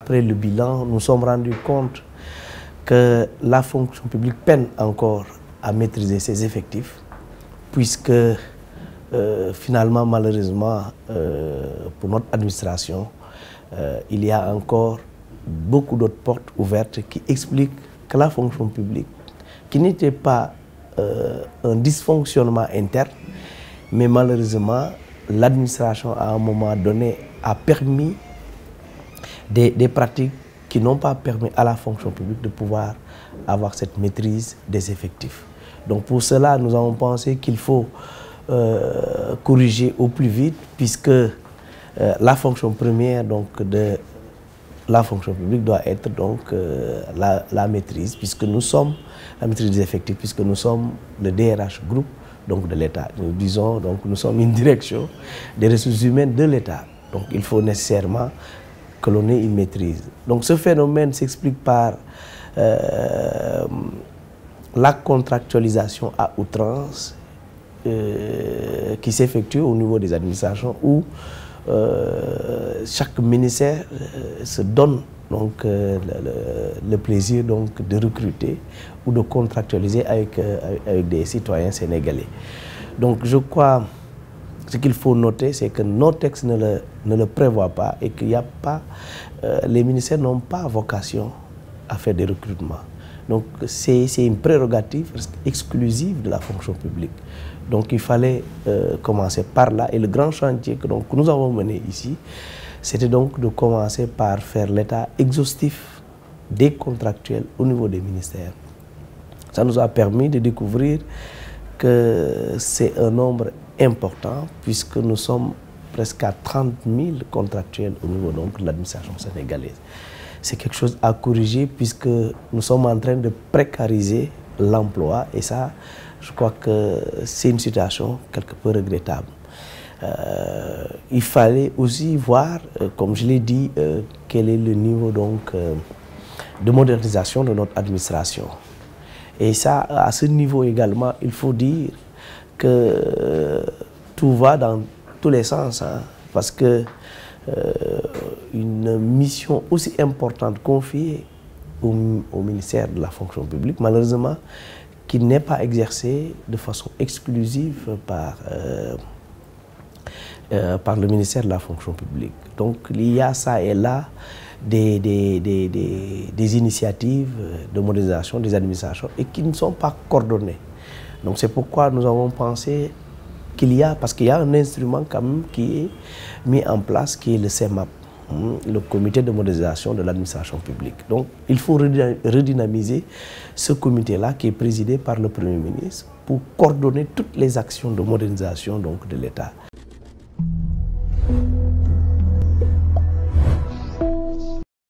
Après le bilan, nous nous sommes rendus compte que la fonction publique peine encore à maîtriser ses effectifs, puisque finalement, malheureusement, pour notre administration, il y a encore beaucoup d'autres portes ouvertes qui expliquent que la fonction publique, qui n'était pas un dysfonctionnement interne, mais malheureusement, l'administration à un moment donné a permis des pratiques qui n'ont pas permis à la fonction publique de pouvoir avoir cette maîtrise des effectifs. Donc pour cela, nous avons pensé qu'il faut corriger au plus vite, puisque la fonction première donc, de la fonction publique doit être donc, la maîtrise, puisque nous sommes, la maîtrise des effectifs, puisque nous sommes le DRH groupe donc, de l'État. Nous disons, donc, nous sommes une direction des ressources humaines de l'État. Donc il faut nécessairement que l'on ait une maîtrise. Donc ce phénomène s'explique par la contractualisation à outrance qui s'effectue au niveau des administrations où chaque ministère se donne donc, le plaisir donc, de recruter ou de contractualiser avec des citoyens sénégalais. Donc je crois, ce qu'il faut noter, c'est que nos textes ne le prévoient pas et qu'il n'y a pas, les ministères n'ont pas vocation à faire des recrutements. Donc c'est une prérogative exclusive de la fonction publique. Donc il fallait commencer par là. Et le grand chantier que nous avons mené ici, c'était donc de commencer par faire l'état exhaustif des contractuels au niveau des ministères. Ça nous a permis de découvrir que c'est un nombre important, puisque nous sommes presque à 30 000 contractuels au niveau donc, de l'administration sénégalaise. C'est quelque chose à corriger, puisque nous sommes en train de précariser l'emploi, et ça, je crois que c'est une situation quelque peu regrettable. Il fallait aussi voir, comme je l'ai dit, quel est le niveau donc, de modernisation de notre administration. Et ça, à ce niveau également, il faut dire que tout va dans tous les sens, hein, parce que une mission aussi importante confiée au ministère de la fonction publique, malheureusement, qui n'est pas exercée de façon exclusive par le ministère de la fonction publique. Donc il y a ça et là des initiatives de modernisation des administrations et qui ne sont pas coordonnées. Donc c'est pourquoi nous avons pensé qu'il y a, parce qu'il y a un instrument quand même qui est mis en place, qui est le CEMAP, le comité de modernisation de l'administration publique. Donc il faut redynamiser ce comité-là qui est présidé par le Premier ministre pour coordonner toutes les actions de modernisation donc, de l'État.